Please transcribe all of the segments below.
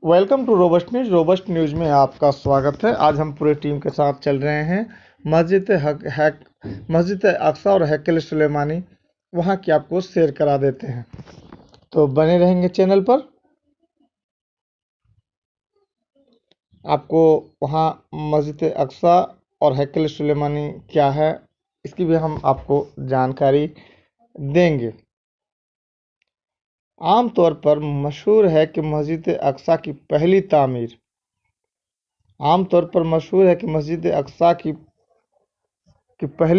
Welcome to robust news. Robust news में आपका स्वागत है। आज हम पूरे टीम के साथ चल रहे हैं मस्जिद अक्सा और हैकल सुलेमानी, वहाँ की आपको शेयर करा देते हैं, तो बने रहेंगे चैनल पर। आपको वहाँ मस्जिद अक्सा और हैकल सुलेमानी क्या है, इसकी भी हम आपको जानकारी देंगे। आमतौर पर मशहूर है कि मस्जिद अक्सा की पहली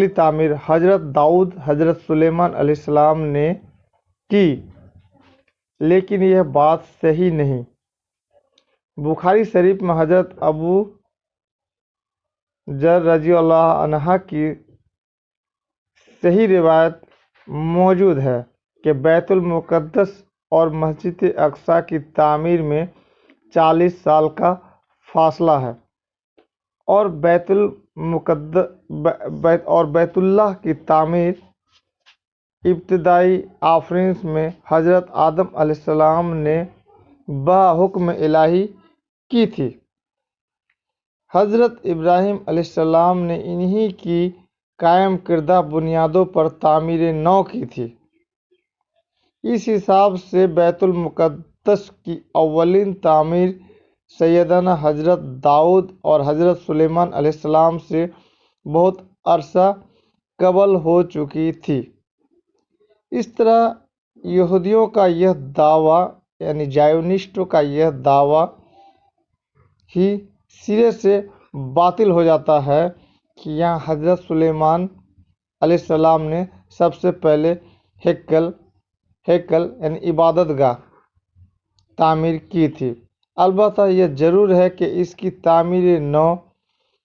तामीर हज़रत दाऊद हज़रत सुलेमान अलैहिस्सलाम ने की, लेकिन यह बात सही नहीं। बुखारी शरीफ में हज़रत अबू जर रज़ियल्लाहु अन्हा की सही रिवायत मौजूद है कि बैतुल मुक़द्दस और मस्जिद अक्सा की तामीर में 40 साल का फासला है, और बैतुल्लाह की तामीर इब्तिदाई आफरीन में हज़रत आदम अलैहिस्सलाम ने हुक्म इलाही की थी। हज़रत इब्राहीम अलैहिस्सलाम ने इन्हीं की कायम किरदा बुनियादों पर तामीर नौ की थी। इस हिसाब से बैतुल मुक़द्दस की अव्वलीन तामीर सैयदना हज़रत दाऊद और हज़रत सुलेमान अलैहिस्सलाम से बहुत अरसा कबल हो चुकी थी। इस तरह यहूदियों का यह दावा, यानी जायोनिस्टों का यह दावा ही सिरे से बातिल हो जाता है कि यहाँ हज़रत सुलेमान अलैहिस्सलाम ने सबसे पहले हैकल यानी इबादतगाह तामीर की थी। अलबत्ता यह ज़रूर है कि इसकी तामीर नौ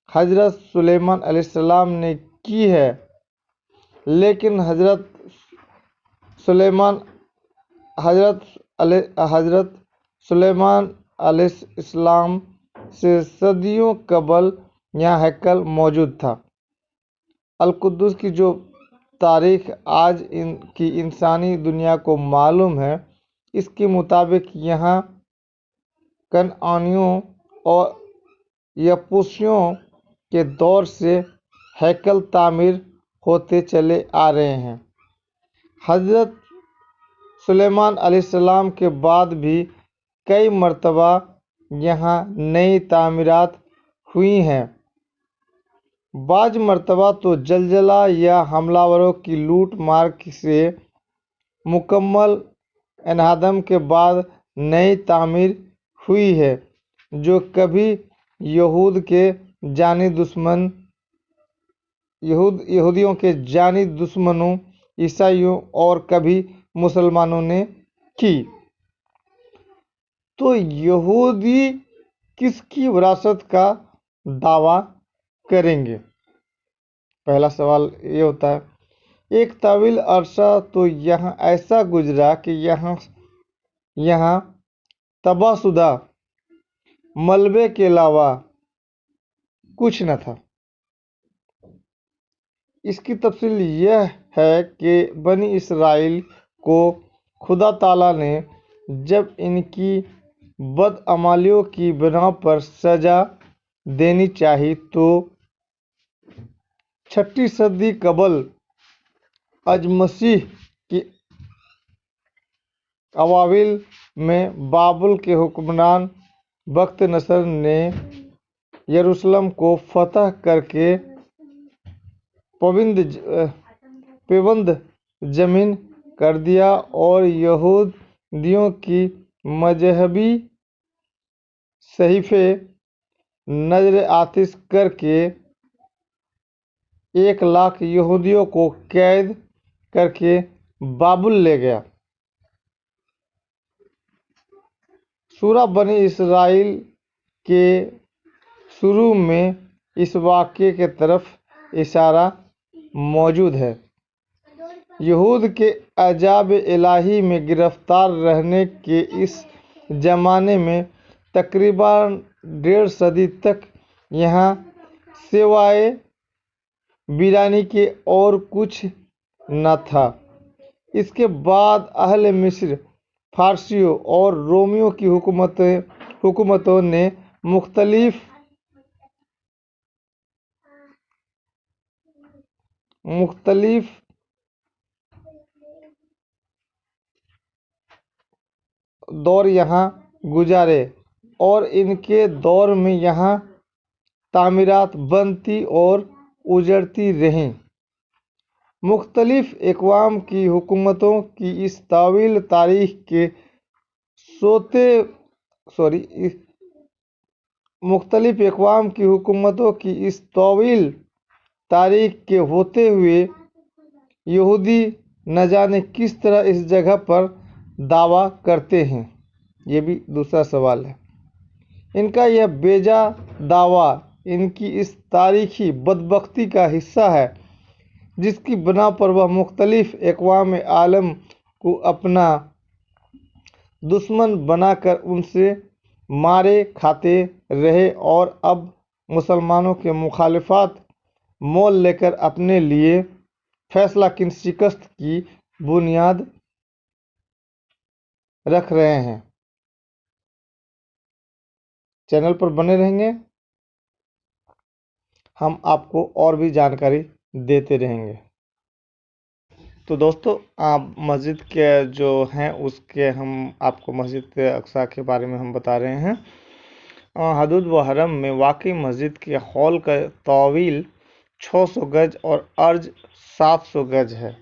हज़रत सुलेमान अलैहिस्सलाम ने की है, लेकिन हज़रत सुलेमान अलैहिस्सलाम से सदियों कबल यहाँ हैकल मौजूद था। अल-कुद्दुस की जो तारीख आज की इंसानी दुनिया को मालूम है, इसके मुताबिक यहाँ कनानियों और यबूसियों के दौर से हैकल तामीर होते चले आ रहे हैं। हज़रत सुलेमान अलैहिस्सलाम के बाद भी कई मरतबा यहाँ नई तामीरात हुई हैं। बाज मरतबा तो जलजला या हमलावरों की लूट मार से मुकम्मल इन्हदाम के बाद नई तामीर हुई है, जो कभी यहूदियों के जानी दुश्मनों ईसाइयों और कभी मुसलमानों ने की। तो यहूदी किसकी विरासत का दावा करेंगे? पहला सवाल ये होता है। एक तवील अरसा तो यहाँ ऐसा गुजरा कि यहाँ तबाहशुदा मलबे के अलावा कुछ न था। इसकी तफसील यह है कि बनी इसराइल को खुदा ताला ने जब इनकी बदअमालियों की बिना पर सज़ा देनी चाहिए, तो 6ठी सदी कबल अज मसीह की अवाविल में बाबुल के हुक्मरान बख्त नसर ने यरूशलेम को फतह करके पेवंद जमीन कर दिया, और यहूदियों की मजहबी सहीफे नजर आतिश करके 1 लाख यहूदियों को कैद करके बाबुल ले गया। सूरा बनी इसराइल के शुरू में इस वाक़े के तरफ इशारा मौजूद है। यहूद के अजाब इलाही में गिरफ्तार रहने के इस ज़माने में तकरीबन 1.5 सदी तक यहाँ सिवाय वीरानी के और कुछ न था। इसके बाद अहले मिस्र, फारसियों और रोमियों की हुकूमतें हुकूमतों ने मुख्तलिफ दौर यहाँ गुजारे और इनके दौर में यहाँ तामीरात बनती और उजड़ती रहीं। मुख्तलिफ अक़वाम की हुकूमतों की इस तवील तारीख़ के मुख्तलिफ अक़वाम की हुकूमतों की इस तवील तारीख़ के होते हुए यहूदी न जाने किस तरह इस जगह पर दावा करते हैं। ये भी दूसरा सवाल है। इनका यह बेजा दावा इनकी इस तारीख़ी बदबख्ती का हिस्सा है, जिसकी बना पर वह मुख्तलिफ अक़वाम आलम को अपना दुश्मन बनाकर उनसे मारे खाते रहे और अब मुसलमानों के मुखालिफात मोल लेकर अपने लिए फैसलाकुन शिकस्त की बुनियाद रख रहे हैं। चैनल पर बने रहेंगे, हम आपको और भी जानकारी देते रहेंगे। तो दोस्तों, आप मस्जिद के जो हैं उसके हम आपको मस्जिद अक्सा के बारे में हम बता रहे हैं। हदूद व हरम में वाक़ई मस्जिद के हॉल का तवील 600 गज और अर्ज 700 गज है।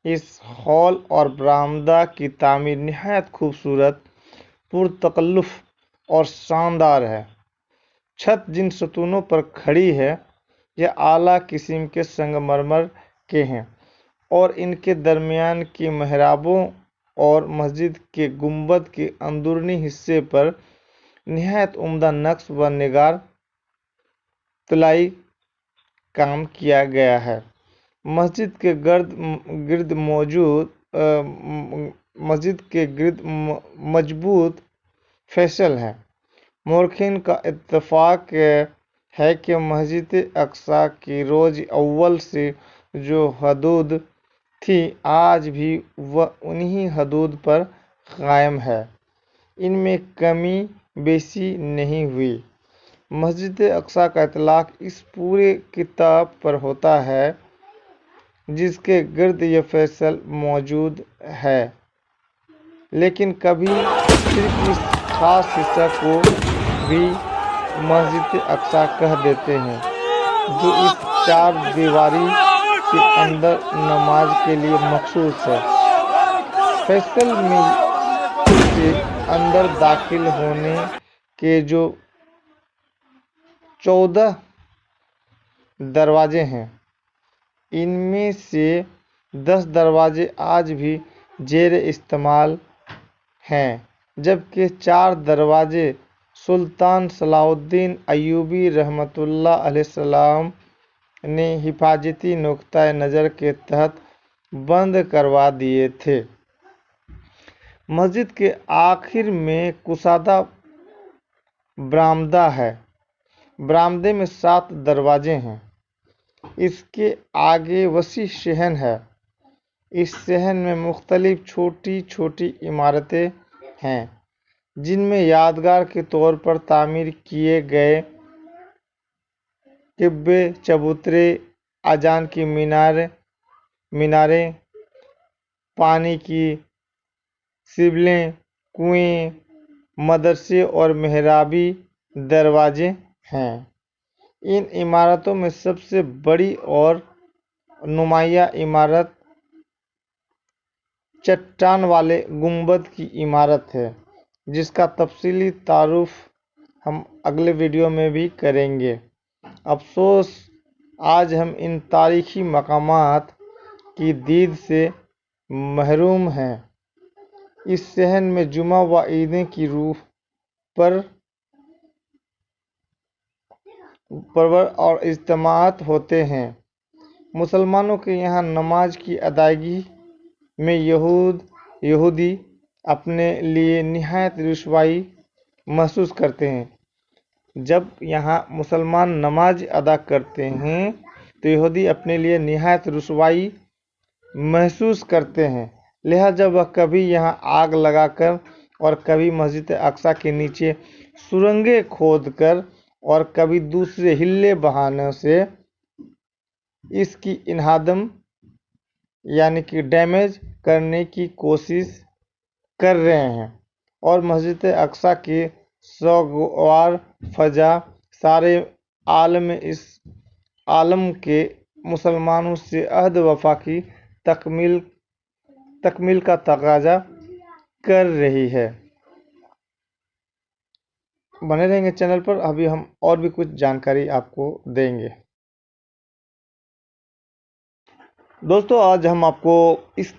इस हॉल और बरामदा की तामीर निहायत खूबसूरत, पुरतकल्लुफ़ और शानदार है। छत जिन सतूनों पर खड़ी है यह आला किस्म के संगमरमर के हैं और इनके दरमियान के मेहराबों और मस्जिद के गुंबद के अंदरूनी हिस्से पर निहायत उम्दा नक्श व निगार तलाई काम किया गया है। मस्जिद के गिर्द मजबूत फैसल है। मौरखीन का इत्तफ़ाक़ है कि मस्जिद अक्सा की रोज़ अव्वल से जो हदूद थी आज भी वह उन्हीं हदूद पर क़ायम है, इनमें कमी बेशी नहीं हुई। मस्जिद अक्सा का इतलाक़ इस पूरे किताब पर होता है जिसके गिर्द ये फैसल मौजूद है, लेकिन कभी सिर्फ इस ख़ास हिस्से को भी मस्जिद अक्सा कह देते हैं, जो इस चार दीवारी के अंदर नमाज के लिए मखसूस है। फैसल में के अंदर दाखिल होने के जो 14 दरवाजे हैं, इनमें से 10 दरवाजे आज भी ज़ेर इस्तेमाल हैं, जबकि 4 दरवाजे सुल्तान सलाहुद्दीन अय्यूबी रहमतुल्लाह अलैहिस्सलाम ने हिफाजती नुक्ता नज़र के तहत बंद करवा दिए थे। मस्जिद के आखिर में कुशादा बरामदा है। बरामदे में 7 दरवाजे हैं। इसके आगे वसी सहन है। इस सहन में मुख्तलिफ छोटी छोटी इमारतें हैं, जिनमें यादगार के तौर पर तामीर किए गए किब्बे, चबूतरे, अजान की मीनारें, पानी की सिबलें, कुएं, मदरसे और मेहराबी दरवाजे हैं। इन इमारतों में सबसे बड़ी और नुमाया इमारत चट्टान वाले गुंबद की इमारत है, जिसका तफसीली तारुफ हम अगले वीडियो में भी करेंगे। अफसोस आज हम इन तारीख़ी मकामात की दीद से महरूम हैं। इस सहन में जुमा व ईदें की रूह पर परवर और इज्तिमात होते हैं। मुसलमानों के यहाँ नमाज की अदायगी में यहूदी अपने लिए निहायत रुसवाई महसूस करते हैं। जब यहाँ मुसलमान नमाज अदा करते हैं तो यहूदी अपने लिए निहायत रुसवाई महसूस करते हैं, लिहाजा वह कभी यहाँ आग लगाकर और कभी मस्जिद अक्सा के नीचे सुरंगें खोदकर और कभी दूसरे हिले बहानों से इसकी इन्हादम यानी कि डैमेज करने की कोशिश कर रहे हैं। और मस्जिद अक्सा की सोगवार फजा सारे आलम के मुसलमानों से अहद वफा की तकमील का तकाजा कर रही है। बने रहेंगे चैनल पर, अभी हम और भी कुछ जानकारी आपको देंगे। दोस्तों, आज हम आपको इस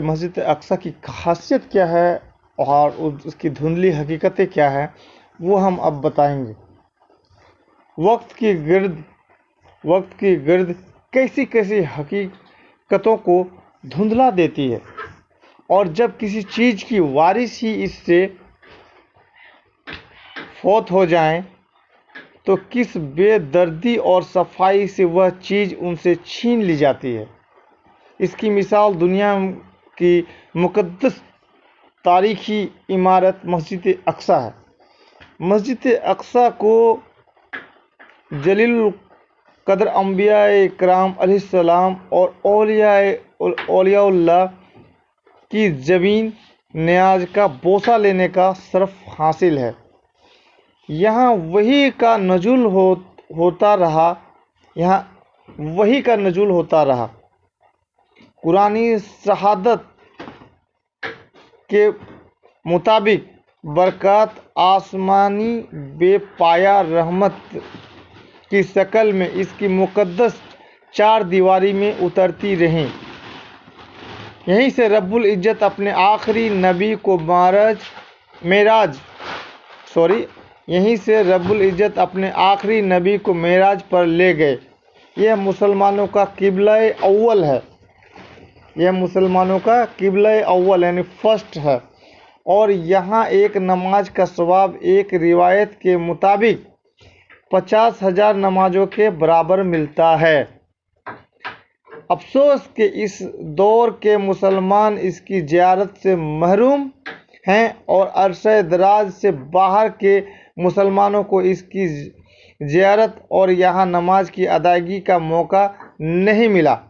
मस्जिद अक्सा की खासियत क्या है और उसकी धुंधली हकीकतें क्या है वो हम अब बताएंगे। वक्त की गिर्द कैसी कैसी हकीकतों को धुंधला देती है, और जब किसी चीज़ की वारिस ही इससे फौत हो जाए तो किस बेदर्दी और सफाई से वह चीज़ उनसे छीन ली जाती है। इसकी मिसाल दुनिया की मुक़द्दस तारीख़ी इमारत मस्जिद अक्सा है। मस्जिद अक्सा को जलील कदर अंबियाए कराम अलैहिस्सलाम और औलियाउल्लाह की ज़मीन न्याज का बोसा लेने का शरफ हासिल है। यहाँ वही का नज़ुल होता रहा। कुरानी शहादत के मुताबिक बरक़ात आसमानी बेपाया रहमत की शक्ल में इसकी मुक़द्दस चार दीवारी में उतरती रहें। यहीं से रब्बुल इज़्ज़त अपने आखिरी नबी को मेराज पर ले गए। यह मुसलमानों का किबला-ए अव्वल यानी फर्स्ट है, और यहाँ एक नमाज का सवाब एक रिवायत के मुताबिक 50,000 नमाजों के बराबर मिलता है। अफसोस कि इस दौर के मुसलमान इसकी ज़ियारत से महरूम हैं और अरसे दराज से बाहर के मुसलमानों को इसकी ज़ियारत और यहाँ नमाज की अदायगी का मौका नहीं मिला।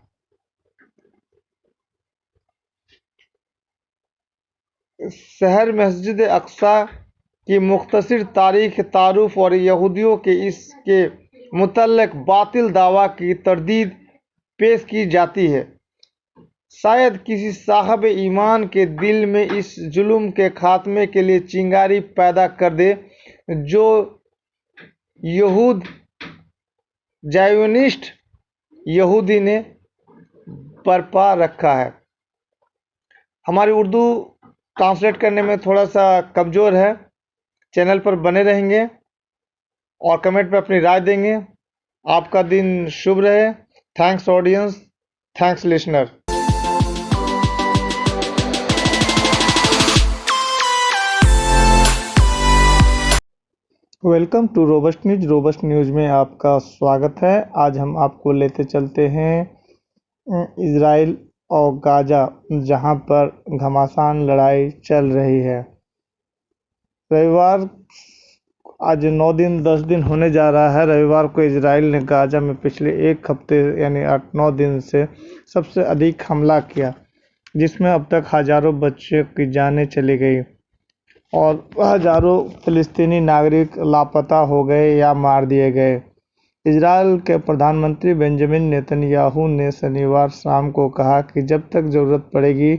शहर मस्जिद अक्सा की मुख्तसर तारीख़ तारुफ और यहूदियों के इसके मुतल्लिक़ बातिल दावा की तरदीद पेश की जाती है। शायद किसी साहब ईमान के दिल में इस जुल्म के खात्मे के लिए चिंगारी पैदा कर दे जो ज़ायोनिस्ट यहूदी ने बरपा रखा है। हमारी उर्दू ट्रांसलेट करने में थोड़ा सा कमज़ोर है। चैनल पर बने रहेंगे और कमेंट में अपनी राय देंगे। आपका दिन शुभ रहे। Thanks audience, thanks listener. Welcome to robust news. Robust news में आपका स्वागत है। आज हम आपको लेते चलते हैं इजराइल और गाज़ा, जहां पर घमासान लड़ाई चल रही है। रविवार, आज 10 दिन होने जा रहा है। रविवार को इजराइल ने गाज़ा में पिछले एक हफ्ते यानी 8-9 दिन से सबसे अधिक हमला किया, जिसमें अब तक हज़ारों बच्चों की जानें चली गई और हज़ारों फ़िलिस्तीनी नागरिक लापता हो गए या मार दिए गए। इजराइल के प्रधानमंत्री बेंजामिन नेतन्याहू ने शनिवार शाम को कहा कि जब तक ज़रूरत पड़ेगी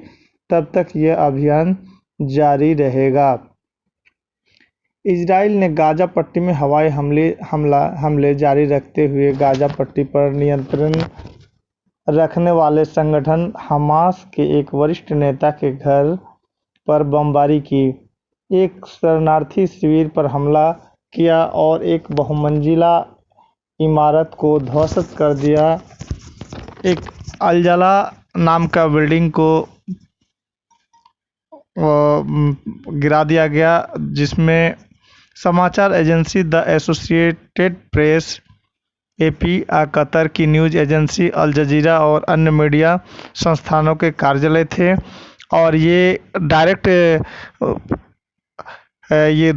तब तक यह अभियान जारी रहेगा। इजराइल ने गाज़ा पट्टी में हवाई हमले जारी रखते हुए गाज़ा पट्टी पर नियंत्रण रखने वाले संगठन हमास के एक वरिष्ठ नेता के घर पर बमबारी की, एक शरणार्थी शिविर पर हमला किया और एक बहुमंजिला इमारत को ध्वस्त कर दिया। एक अलजला नाम का बिल्डिंग को गिरा दिया गया, जिसमें समाचार agency the associated press AP, Qatar की न्यूज़ एजेंसी अल जजीरा और अन्य मीडिया संस्थानों के कार्यालय थे। और ये डायरेक्ट ये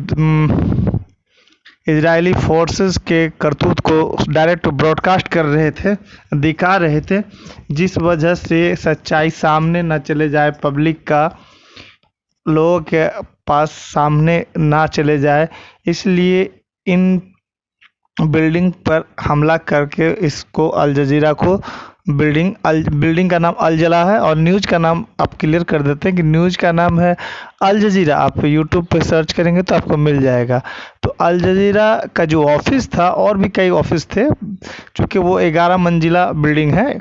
इजरायली फोर्सेस के करतूत को डायरेक्ट ब्रॉडकास्ट कर रहे थे, दिखा रहे थे, जिस वजह से सच्चाई सामने न चले जाए, पब्लिक का लोगों के पास सामने ना चले जाए, इसलिए इन बिल्डिंग पर हमला करके इसको अल जजीरा को बिल्डिंग का नाम अल जला है और न्यूज़ का नाम आप क्लियर कर देते हैं कि न्यूज़ का नाम है अल जजीरा। आप यूट्यूब पे सर्च करेंगे तो आपको मिल जाएगा। तो अल जजीरा का जो ऑफिस था, और भी कई ऑफिस थे, चूँकि वो 11 मंजिला बिल्डिंग है,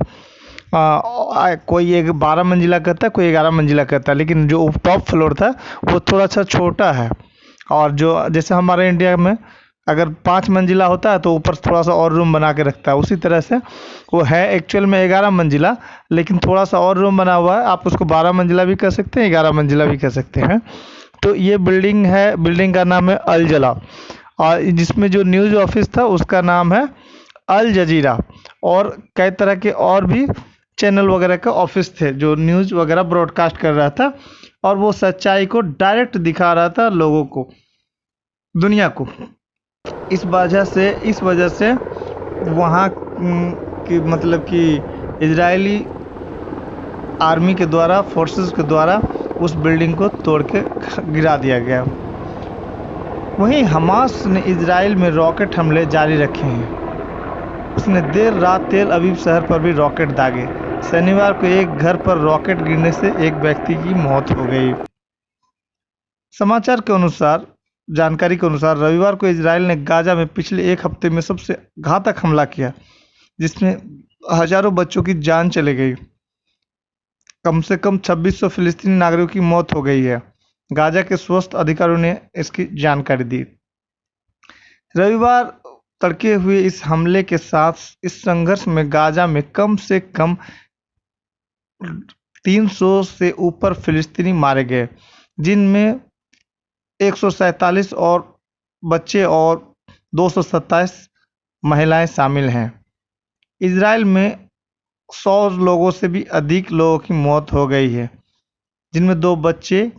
कोई एक 12 मंजिला कहता है, कोई 11 मंजिला कहता है, लेकिन जो टॉप फ्लोर था वो थोड़ा सा छोटा है। और जो जैसे हमारे इंडिया में अगर 5 मंजिला होता है तो ऊपर थोड़ा सा और रूम बना के रखता है, उसी तरह से वो है एक्चुअल में 11 मंजिला, लेकिन थोड़ा सा और रूम बना हुआ है। आप उसको 12 मंजिला भी कह सकते हैं, 11 मंजिला भी कह सकते हैं। तो ये बिल्डिंग है, बिल्डिंग का नाम है अल जला, और जिसमें जो न्यूज़ ऑफिस था उसका नाम है अल जजीरा, और कई तरह के और भी चैनल वगैरह के ऑफिस थे जो न्यूज़ वगैरह ब्रॉडकास्ट कर रहा था, और वो सच्चाई को डायरेक्ट दिखा रहा था लोगों को, दुनिया को। इस वजह से वहाँ की मतलब कि इजरायली आर्मी के द्वारा, फोर्सेस के द्वारा उस बिल्डिंग को तोड़ के गिरा दिया गया। वहीं हमास ने इजराइल में रॉकेट हमले जारी रखे हैं। उसने देर रात तेल अवीव शहर पर भी रॉकेट दागे। शनिवार को एक घर पर रॉकेट गिरने से एक व्यक्ति की मौत हो गई। समाचार के अनुसार, जानकारी के अनुसार, रविवार को इजराइल ने गाजा में पिछले एक हफ्ते में सबसे घातक हमला किया, जिसमें हजारों बच्चों की जान चली गई। कम से कम 2600 फिलिस्तीनी नागरिकों की मौत हो गई है। गाजा के स्वास्थ्य अधिकारियों ने इसकी जानकारी दी। रविवार तड़के हुए इस हमले के साथ इस संघर्ष में गाजा में कम से कम 300 से ऊपर फिलिस्तीनी मारे गए, जिनमें 147 और बच्चे और 227 महिलाएं शामिल हैं। इजराइल में 100 लोगों से भी अधिक लोगों की मौत हो गई है, जिनमें 2 बच्चे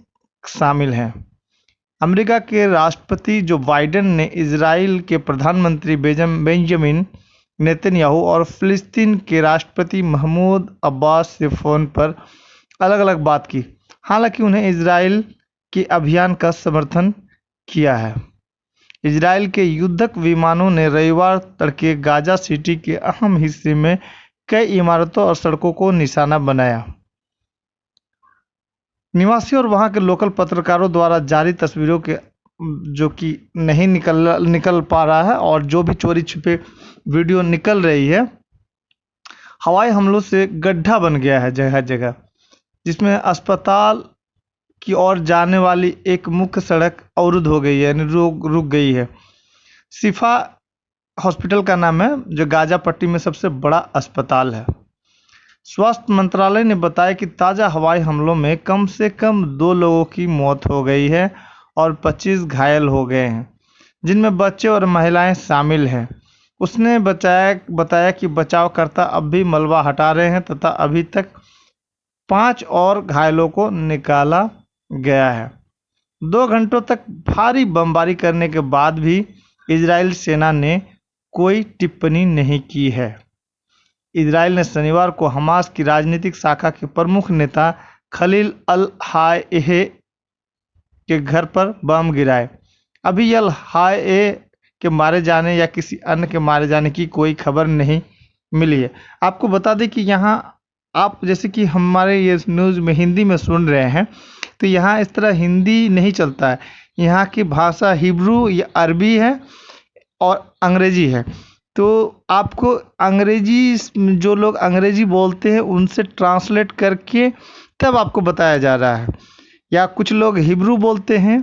शामिल हैं। अमेरिका के राष्ट्रपति जो बाइडेन ने इजराइल के प्रधानमंत्री बेंजामिन नेतन्याहू और फिलिस्तीन के राष्ट्रपति महमूद अब्बास से फ़ोन पर अलग अलग बात की, हालांकि उन्हें इजराइल के अभियान का समर्थन किया है। इजराइल के युद्धक विमानों ने रविवार तड़के गाजा सिटी के अहम हिस्से में कई इमारतों और सड़कों को निशाना बनाया। निवासियों और वहां के लोकल पत्रकारों द्वारा जारी तस्वीरों के जो कि नहीं निकल पा रहा है, और जो भी चोरी छिपे वीडियो निकल रही है, हवाई हमलों से गड्ढा बन गया है जगह जगह, जिसमें अस्पताल की ओर जाने वाली एक मुख्य सड़क अवरुद्ध हो गई है, यानी रुक गई है। शिफा हॉस्पिटल का नाम है, जो गाजा पट्टी में सबसे बड़ा अस्पताल है। स्वास्थ्य मंत्रालय ने बताया कि ताज़ा हवाई हमलों में कम से कम 2 लोगों की मौत हो गई है और 25 घायल हो गए हैं, जिनमें बच्चे और महिलाएं शामिल हैं। उसने बताया कि बचावकर्ता अब भी मलबा हटा रहे हैं तथा अभी तक 5 और घायलों को निकाला गया है। 2 घंटों तक भारी बमबारी करने के बाद भी इजराइल सेना ने कोई टिप्पणी नहीं की है। इजराइल ने शनिवार को हमास की राजनीतिक शाखा के प्रमुख नेता खलील अल-हायह के घर पर बम गिराए। अभी अल-हायह के मारे जाने या किसी अन्य के मारे जाने की कोई खबर नहीं मिली है। आपको बता दें कि यहाँ आप जैसे कि हमारे ये न्यूज़ में हिंदी में सुन रहे हैं, तो यहाँ इस तरह हिंदी नहीं चलता है। यहाँ की भाषा हिब्रू या अरबी है और अंग्रेजी है। तो आपको अंग्रेजी, जो लोग अंग्रेजी बोलते हैं उनसे ट्रांसलेट करके तब आपको बताया जा रहा है, या कुछ लोग हिब्रू बोलते हैं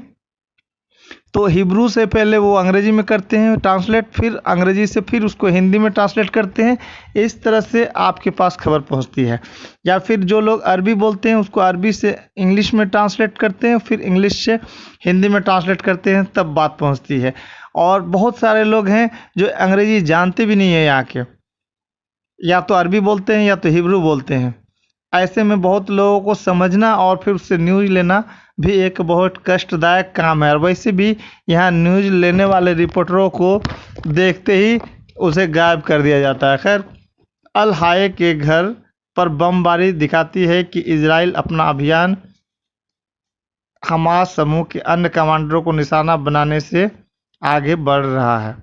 तो हिब्रू से पहले वो अंग्रेजी में करते हैं ट्रांसलेट, फिर अंग्रेजी से फिर उसको हिंदी में ट्रांसलेट करते हैं। इस तरह से आपके पास खबर पहुंचती है। या फिर जो लोग अरबी बोलते हैं उसको अरबी से इंग्लिश में ट्रांसलेट करते हैं, फिर इंग्लिश से हिंदी में ट्रांसलेट करते हैं, तब बात पहुंचती है। और बहुत सारे लोग हैं जो अंग्रेजी जानते भी नहीं है यहाँ के, या तो अरबी बोलते हैं या तो हिब्रू बोलते हैं। ऐसे में बहुत लोगों को समझना और फिर उससे न्यूज़ लेना भी एक बहुत कष्टदायक काम है। और वैसे भी यहाँ न्यूज़ लेने वाले रिपोर्टरों को देखते ही उसे गायब कर दिया जाता है। खैर, अल हाय के घर पर बमबारी दिखाती है कि इजराइल अपना अभियान हमास समूह के अन्य कमांडरों को निशाना बनाने से आगे बढ़ रहा है।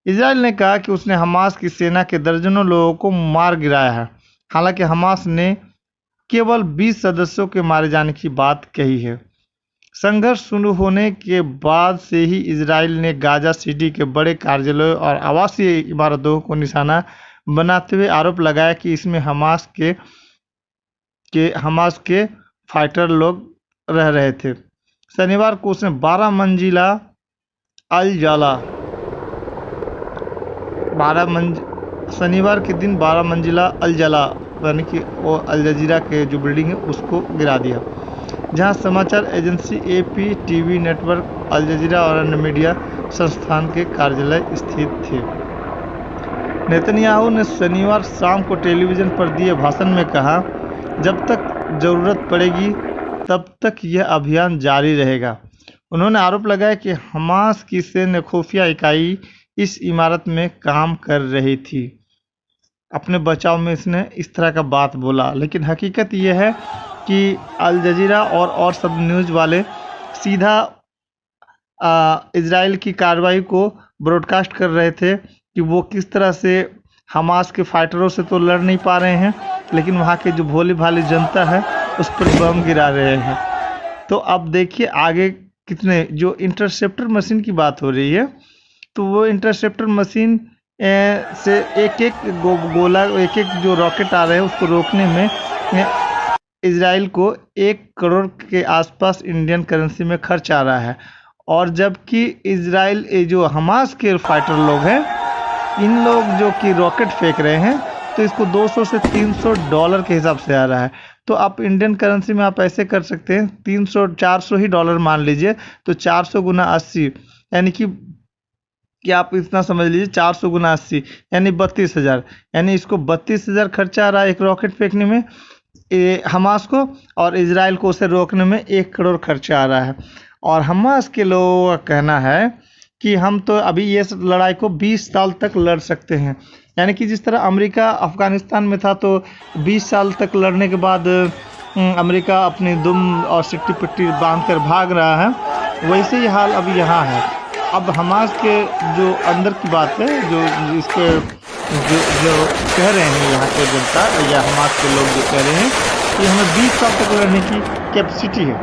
इजराइल ने कहा कि उसने हमास की सेना के दर्जनों लोगों को मार गिराया है। हालांकि हमास ने केवल 20 सदस्यों के मारे जाने की बात कही है। संघर्ष शुरू होने के बाद से ही इजराइल ने गाजा सिटी के बड़े कार्यालयों और आवासीय इमारतों को निशाना बनाते हुए आरोप लगाया कि इसमें हमास के फाइटर लोग रह रहे थे। शनिवार को उसने 12 मंजिला अल जला शनिवार के दिन 12 मंजिला अल जला यानी कि वो अल जजीरा के जो बिल्डिंग है उसको गिरा दिया, जहां समाचार एजेंसी एपी, टीवी नेटवर्क, अल जजीरा और अन्य मीडिया संस्थान के कार्यालय स्थित थे। नेतन्याहू ने शनिवार शाम को टेलीविजन पर दिए भाषण में कहा, जब तक जरूरत पड़ेगी तब तक यह अभियान जारी रहेगा। उन्होंने आरोप लगाया कि हमास की सैन्य खुफिया इकाई इस इमारत में काम कर रही थी। अपने बचाव में इसने इस तरह का बात बोला, लेकिन हकीकत यह है कि अल जजीरा और सब न्यूज़ वाले सीधा इजराइल की कार्रवाई को ब्रॉडकास्ट कर रहे थे कि वो किस तरह से हमास के फाइटरों से तो लड़ नहीं पा रहे हैं, लेकिन वहाँ के जो भोली भाली जनता है उस पर बम गिरा रहे हैं। तो अब देखिए आगे कितने, जो इंटरसेप्टर मशीन की बात हो रही है, तो वो इंटरसेप्टर मशीन से एक गोला जो रॉकेट आ रहे हैं उसको रोकने में इजराइल को 1 करोड़ के आसपास इंडियन करेंसी में खर्च आ रहा है। और जबकि इजराइल जो हमास के फाइटर लोग हैं, इन लोग जो कि रॉकेट फेंक रहे हैं, तो इसको 200 से 300 डॉलर के हिसाब से आ रहा है। तो आप इंडियन करेंसी में आप ऐसे कर सकते हैं, 300-400 ही डॉलर मान लीजिए, तो 400 गुना 80 यानी कि आप इतना समझ लीजिए 400 गुना 80 यानी 32,000, यानी इसको 32,000 खर्चा आ रहा है एक रॉकेट फेंकने में हमास को, और इजराइल को उसे रोकने में 1 करोड़ खर्चा आ रहा है। और हमास के लोगों का कहना है कि हम तो अभी ये लड़ाई को 20 साल तक लड़ सकते हैं। यानी कि जिस तरह अमेरिका अफगानिस्तान में था तो 20 साल तक लड़ने के बाद अमेरिका अपनी दुम और सिट्टी पिट्टी बांध कर भाग रहा है, वैसे ही हाल अभी यहाँ है। अब हमास के जो अंदर की बात है, जो इसके जो कह रहे हैं यहाँ के जनता या हमास के लोग जो कह रहे हैं कि हमें 20 साल तक लड़ने की कैपेसिटी है।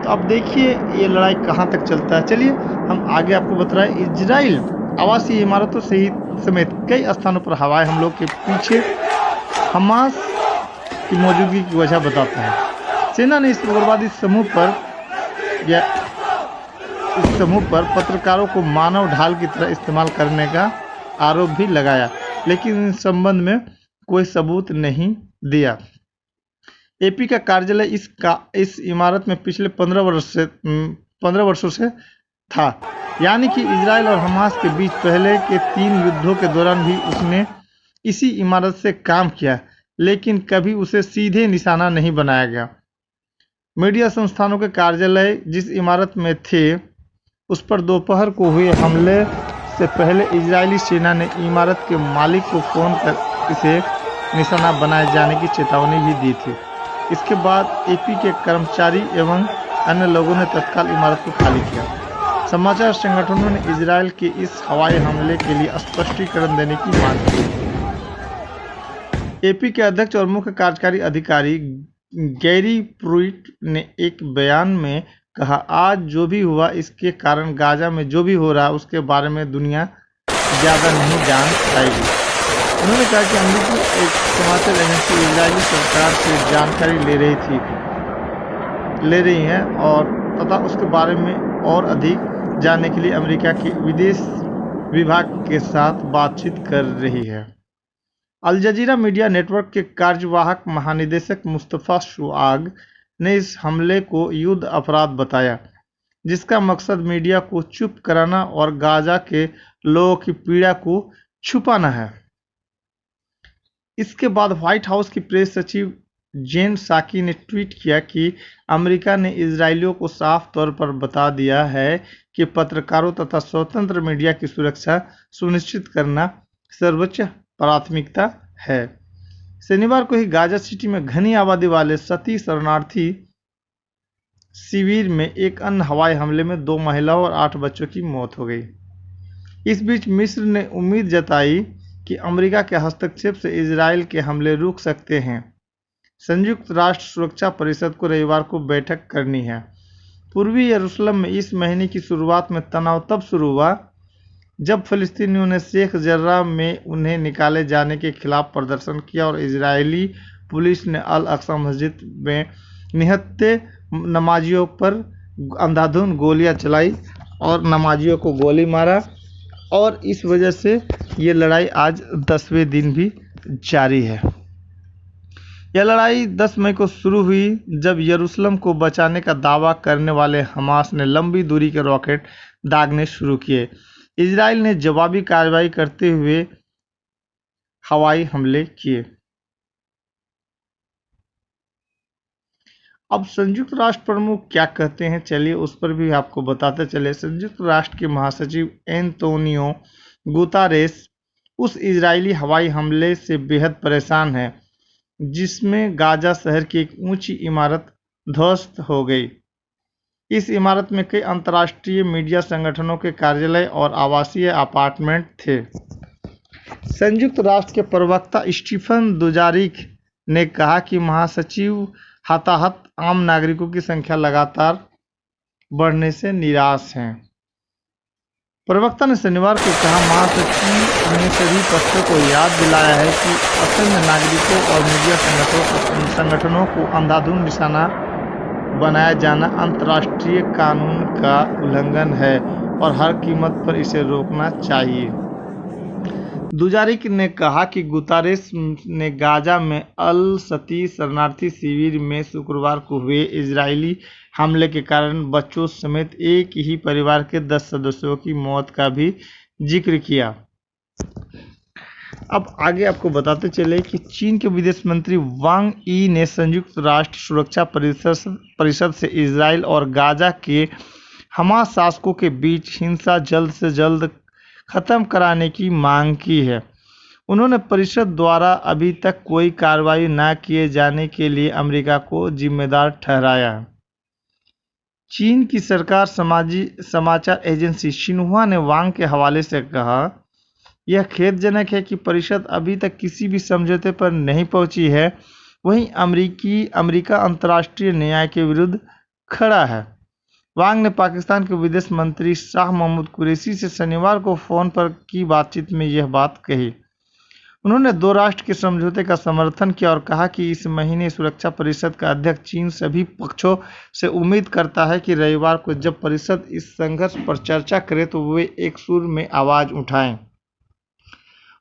तो अब देखिए ये लड़ाई कहाँ तक चलता है। चलिए हम आगे आपको बता रहे हैं। इजराइल आवासीय इमारतों समेत कई स्थानों पर हवाई हमलों के पीछे हमास की मौजूदगी की वजह बताता है। सेना ने इस उग्रवादी समूह पर पत्रकारों को मानव ढाल की तरह इस्तेमाल करने का आरोप भी लगाया, लेकिन इस संबंध में कोई सबूत नहीं दिया। एपी का कार्यालय इस इमारत में पिछले 15 वर्षों से था, यानी कि इजराइल और हमास के बीच पहले के 3 युद्धों के दौरान भी उसने इसी इमारत से काम किया, लेकिन कभी उसे सीधे निशाना नहीं बनाया गया। मीडिया संस्थानों के कार्यालय जिस इमारत में थे उस पर दोपहर को हुए हमले से पहले इजरायली सेना ने इमारत के मालिक को फोन कर इसे निशाना बनाए जाने की चेतावनी भी दी थी। इसके बाद एपी के कर्मचारी एवं अन्य लोगों ने तत्काल इमारत को खाली किया। समाचार संगठनों ने इजराइल के इस हवाई हमले के लिए स्पष्टीकरण देने की मांग की। एपी के अध्यक्ष और मुख्य कार्यकारी अधिकारी गैरी प्रुइट ने एक बयान में कहा, आज जो भी हुआ इसके कारण गाजा में जो भी हो रहा उसके बारे में दुनिया ज़्यादा नहीं जान पाएगी। उन्होंने कहा कि अमेरिकी एक समाचार एजेंसी इजरायली सरकार से जानकारी ले रही है और तथा उसके बारे में और अधिक जानने के लिए अमेरिका के विदेश विभाग के साथ बातचीत कर रही है। अल जजीरा मीडिया नेटवर्क के कार्यवाहक महानिदेशक मुस्तफ़ा शुआग ने इस हमले को युद्ध अपराध बताया, जिसका मकसद मीडिया को चुप कराना और गाजा के लोगों की पीड़ा को छुपाना है। इसके बाद व्हाइट हाउस की प्रेस सचिव जेन साकी ने ट्वीट किया कि अमेरिका ने इजरायलियों को साफ तौर पर बता दिया है कि पत्रकारों तथा स्वतंत्र मीडिया की सुरक्षा सुनिश्चित करना सर्वोच्च प्राथमिकता है। शनिवार को ही गाजा सिटी में घनी आबादी वाले सती शरणार्थी शिविर में एक अन्य हवाई हमले में 2 महिलाओं और 8 बच्चों की मौत हो गई। इस बीच मिस्र ने उम्मीद जताई कि अमेरिका के हस्तक्षेप से इजरायल के हमले रुक सकते हैं। संयुक्त राष्ट्र सुरक्षा परिषद को रविवार को बैठक करनी है। पूर्वी यरूशलेम में इस महीने की शुरुआत में तनाव तब शुरू हुआ जब फिलिस्तीनियों ने शेख जर्राह में उन्हें निकाले जाने के खिलाफ प्रदर्शन किया और इजरायली पुलिस ने अल अक्सा मस्जिद में निहत्थे नमाजियों पर अंधाधुंध गोलियां चलाई और नमाजियों को गोली मारा, और इस वजह से ये लड़ाई आज 10वें दिन भी जारी है। यह लड़ाई 10 मई को शुरू हुई जब यरूशलेम को बचाने का दावा करने वाले हमास ने लंबी दूरी के रॉकेट दागने शुरू किए। इजरायल ने जवाबी कार्रवाई करते हुए हवाई हमले किए। अब संयुक्त राष्ट्र प्रमुख क्या कहते हैं, चलिए उस पर भी आपको बताते चले। संयुक्त राष्ट्र के महासचिव एंटोनियो गुतारेस उस इजरायली हवाई हमले से बेहद परेशान हैं जिसमें गाजा शहर की एक ऊंची इमारत ध्वस्त हो गई। इस इमारत में कई अंतर्राष्ट्रीय मीडिया संगठनों के कार्यालय और आवासीय अपार्टमेंट थे। संयुक्त राष्ट्र के प्रवक्ता स्टीफन दुजारिक ने कहा कि महासचिव हताहत आम नागरिकों की संख्या लगातार बढ़ने से निराश हैं। प्रवक्ता ने शनिवार को कहा, महासचिव ने सभी पक्षों को याद दिलाया है कि असंख्य नागरिकों और मीडिया संगठनों को अंधाधुंध निशाना बनाया जाना अंतर्राष्ट्रीय कानून का उल्लंघन है और हर कीमत पर इसे रोकना चाहिए। दुजारिक ने कहा कि गुतारेस ने गाजा में अल सती शरणार्थी शिविर में शुक्रवार को हुए इजरायली हमले के कारण बच्चों समेत एक ही परिवार के 10 सदस्यों की मौत का भी जिक्र किया। अब आगे आपको बताते चले कि चीन के विदेश मंत्री वांग यी ने संयुक्त राष्ट्र सुरक्षा परिषद से इजरायल और गाजा के हमास शासकों के बीच हिंसा जल्द से जल्द खत्म कराने की मांग की है। उन्होंने परिषद द्वारा अभी तक कोई कार्रवाई न किए जाने के लिए अमेरिका को जिम्मेदार ठहराया। चीन की सरकार समाचार एजेंसी शिन्हुआ ने वांग के हवाले से कहा, यह खेदजनक है कि परिषद अभी तक किसी भी समझौते पर नहीं पहुंची है। वहीं अमेरिका अंतर्राष्ट्रीय न्याय के विरुद्ध खड़ा है। वांग ने पाकिस्तान के विदेश मंत्री शाह महमूद कुरैशी से शनिवार को फोन पर की बातचीत में यह बात कही। उन्होंने 2 राष्ट्र के समझौते का समर्थन किया और कहा कि इस महीने सुरक्षा परिषद का अध्यक्ष चीन सभी पक्षों से उम्मीद करता है कि रविवार को जब परिषद इस संघर्ष पर चर्चा करे तो वे एक सुर में आवाज उठाएं।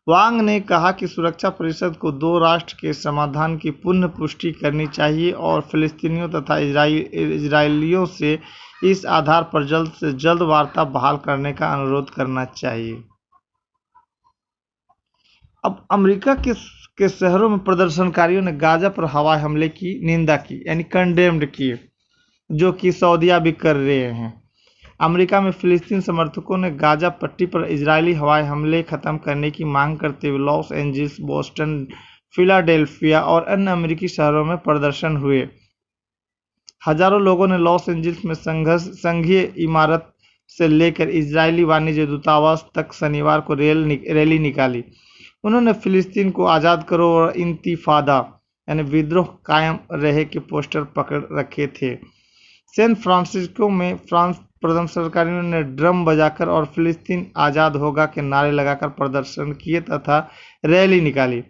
वांग ने कहा कि सुरक्षा परिषद को 2 राष्ट्र के समाधान की पुनः पुष्टि करनी चाहिए और फिलिस्तीनियों तथा इजरायलियों से इस आधार पर जल्द से जल्द वार्ता बहाल करने का अनुरोध करना चाहिए। अब अमेरिका के शहरों में प्रदर्शनकारियों ने गाजा पर हवाई हमले की निंदा की, यानी कंडेम्ड की, जो कि सऊदीया भी कर रहे हैं। अमेरिका में फिलिस्तीन समर्थकों ने गाजा पट्टी पर इजरायली हवाई हमले खत्म करने की मांग करते हुए लॉस एंजल्स, बोस्टन, फिलाडेल्फिया और अन्य अमेरिकी शहरों में प्रदर्शन हुए। हजारों लोगों ने लॉस एंजल्स में संघीय इमारत से लेकर इजरायली वाणिज्य दूतावास तक शनिवार को रैली निकाली। उन्होंने फिलिस्तीन को आज़ाद करो और इंतिफादा यानी विद्रोह कायम रहे के पोस्टर पकड़ रखे थे। सैन फ्रांसिस्को में प्रदर्शनकारियों ने ड्रम बजाकर और फिलिस्तीन आज़ाद होगा के नारे लगाकर प्रदर्शन किए तथा रैली निकाली।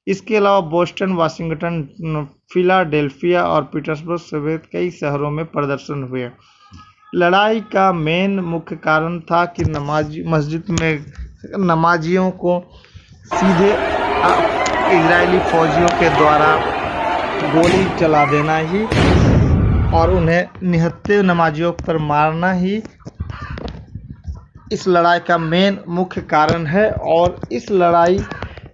इसके अलावा बोस्टन, वाशिंगटन, फिलाडेल्फिया और पीटर्सबर्ग समेत कई शहरों में प्रदर्शन हुए। लड़ाई का मुख्य कारण था कि मस्जिद में नमाजियों को सीधे इजरायली फौजियों के द्वारा गोली चला देना ही और उन्हें निहत्थे नमाजियों पर मारना ही इस लड़ाई का मुख्य कारण है। और इस लड़ाई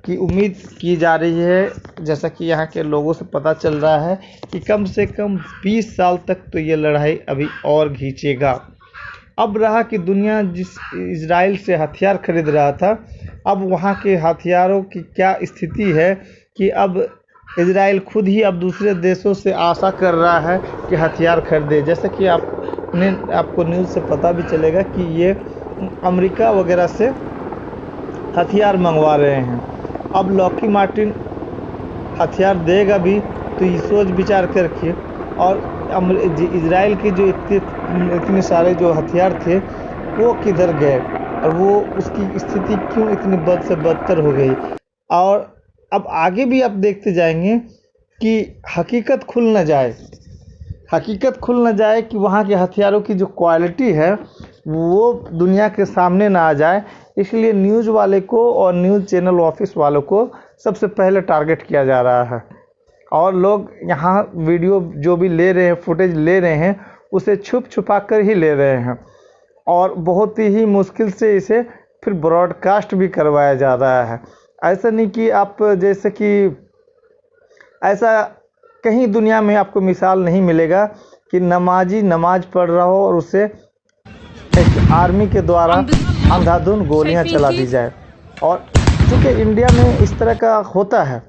की उम्मीद की जा रही है जैसा कि यहाँ के लोगों से पता चल रहा है कि कम से कम 20 साल तक तो ये लड़ाई अभी और खींचेगा। अब रहा कि दुनिया जिस इजराइल से हथियार खरीद रहा था, अब वहाँ के हथियारों की क्या स्थिति है कि अब इजराइल खुद ही अब दूसरे देशों से आशा कर रहा है कि हथियार खरीदे। जैसे कि आपको न्यूज़ से पता भी चलेगा कि ये अमेरिका वगैरह से हथियार मंगवा रहे हैं। अब लॉकहीड मार्टिन हथियार देगा भी तो ये सोच विचार करके, और इजराइल के जो इतने सारे जो हथियार थे वो किधर गए और वो उसकी स्थिति क्यों इतनी बद से बदतर हो गई। और अब आगे भी आप देखते जाएंगे कि हकीकत खुल न जाए कि वहाँ के हथियारों की जो क्वालिटी है वो दुनिया के सामने ना आ जाए। इसलिए न्यूज़ वाले को और न्यूज़ चैनल ऑफिस वालों को सबसे पहले टारगेट किया जा रहा है, और लोग यहाँ वीडियो जो भी ले रहे हैं, फुटेज ले रहे हैं, उसे छुपा कर ही ले रहे हैं, और बहुत ही मुश्किल से इसे फिर ब्रॉडकास्ट भी करवाया जा रहा है। ऐसा नहीं कि आप जैसे कि ऐसा कहीं दुनिया में आपको मिसाल नहीं मिलेगा कि नमाजी नमाज पढ़ रहा हो और उसे एक आर्मी के द्वारा अंधाधुंध गोलियां चला दी जाए। और चूँकि इंडिया में इस तरह का होता है,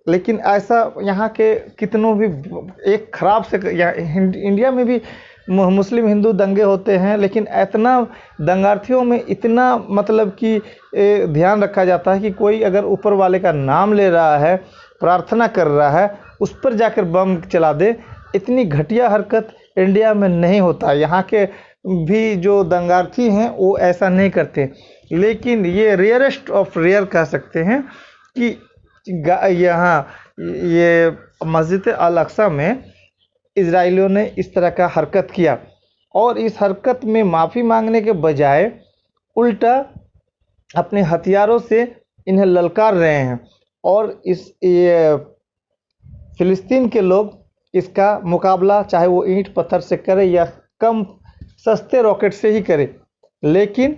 लेकिन ऐसा यहाँ के कितनों भी एक ख़राब से इंडिया में भी मुस्लिम हिंदू दंगे होते हैं, लेकिन इतना दंगार्थियों में इतना मतलब कि ध्यान रखा जाता है कि कोई अगर ऊपर वाले का नाम ले रहा है, प्रार्थना कर रहा है, उस पर जाकर बम चला दे। इतनी घटिया हरकत इंडिया में नहीं होता। यहाँ के भी जो दंगार्थी हैं वो ऐसा नहीं करते, लेकिन ये रेयरेस्ट ऑफ रेयर कह सकते हैं कि यहाँ ये मस्जिद अल अक्सा में इजराइलियों ने इस तरह का हरकत किया, और इस हरकत में माफ़ी मांगने के बजाय उल्टा अपने हथियारों से इन्हें ललकार रहे हैं। और ये फ़िलिस्तीन के लोग इसका मुकाबला चाहे वो ईंट पत्थर से करे या कम सस्ते रॉकेट से ही करे, लेकिन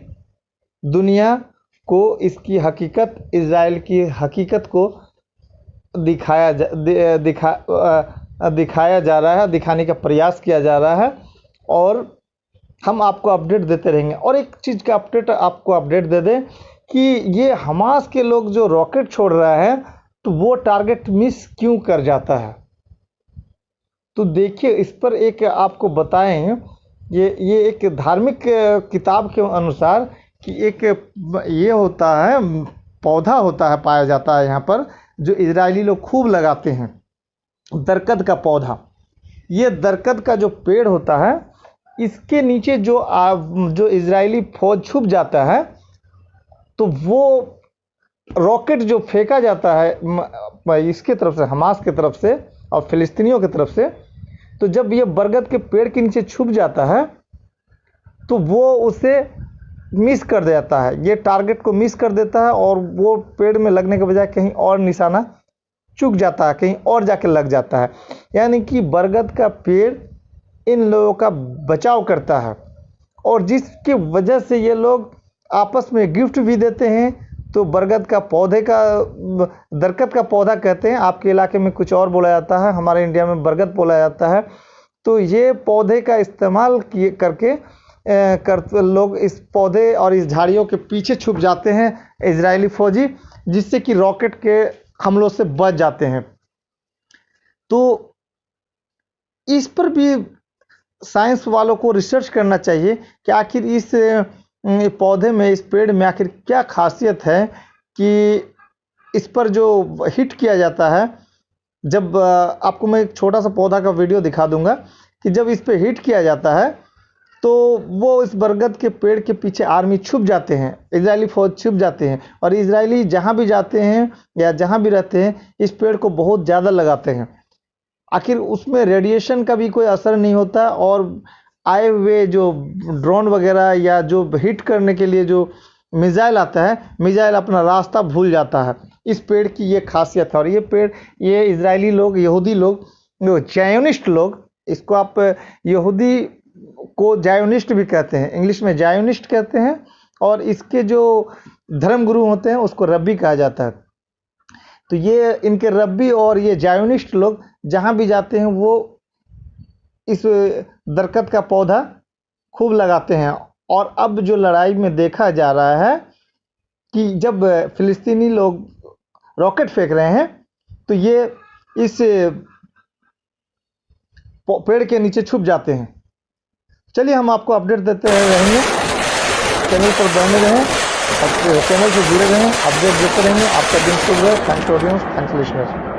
दुनिया को इसकी हकीकत, इजराइल की हकीकत को दिखाया जा रहा है, दिखाने का प्रयास किया जा रहा है, और हम आपको अपडेट देते रहेंगे। और एक चीज़ का आपको अपडेट दे दें कि ये हमास के लोग जो रॉकेट छोड़ रहा है तो वो टारगेट मिस क्यों कर जाता है। तो देखिए, इस पर एक आपको बताएं, ये एक धार्मिक किताब के अनुसार कि एक ये होता है, पौधा होता है, पाया जाता है यहाँ पर, जो इजरायली लोग खूब लगाते हैं, दरकत का पौधा। ये दरकत का जो पेड़ होता है, इसके नीचे जो इजरायली फौज छुप जाता है, तो वो रॉकेट जो फेंका जाता है इसके तरफ से, हमास की तरफ से और फिलिस्तीनियों की तरफ से, तो जब ये बरगद के पेड़ के नीचे छुप जाता है तो वो उसे मिस कर देता है, ये टारगेट को मिस कर देता है, और वो पेड़ में लगने के बजाय कहीं और निशाना चूक जाता है, कहीं और जाके लग जाता है। यानी कि बरगद का पेड़ इन लोगों का बचाव करता है, और जिसकी वजह से ये लोग आपस में गिफ्ट भी देते हैं। तो बरगद का पौधे का, दरकत का पौधा कहते हैं, आपके इलाके में कुछ और बोला जाता है, हमारे इंडिया में बरगद बोला जाता है। तो ये पौधे का इस्तेमाल करके लोग इस पौधे और इस झाड़ियों के पीछे छुप जाते हैं इजरायली फौजी, जिससे कि रॉकेट के हमलों से बच जाते हैं। तो इस पर भी साइंस वालों को रिसर्च करना चाहिए कि आखिर इस पौधे में, इस पेड़ में आखिर क्या खासियत है कि इस पर जो हिट किया जाता है। जब आपको मैं एक छोटा सा पौधा का वीडियो दिखा दूंगा कि जब इस पे हिट किया जाता है तो वो इस बरगद के पेड़ के पीछे आर्मी छुप जाते हैं, इजरायली फौज छुप जाते हैं, और इजरायली जहाँ भी जाते हैं या जहाँ भी रहते हैं इस पेड़ को बहुत ज़्यादा लगाते हैं। आखिर उसमें रेडिएशन का भी कोई असर नहीं होता, और आए हुए जो ड्रोन वगैरह या जो हिट करने के लिए जो मिसाइल आता है, मिसाइल अपना रास्ता भूल जाता है। इस पेड़ की ये खासियत है। और ये पेड़, ये इजरायली लोग, यहूदी लोग, जायोनिस्ट लोग, इसको आप यहूदी को जायोनिस्ट भी कहते हैं, इंग्लिश में जायोनिस्ट कहते हैं, और इसके जो धर्मगुरु होते हैं उसको रब्बी कहा जाता है। तो ये इनके रब्बी और ये जायोनिस्ट लोग जहाँ भी जाते हैं वो इस दरकत का पौधा खूब लगाते हैं। और अब जो लड़ाई में देखा जा रहा है कि जब फिलिस्तीनी लोग रॉकेट फेंक रहे हैं तो ये इस पेड़ के नीचे छुप जाते हैं। चलिए हम आपको अपडेट देते रहेंगे, चैनल पर बने रहें और चैनल से जुड़े रहें, अपडेट देते रहेंगे। आपका दिन शुभ रहे। Thanks audience, thanks listeners.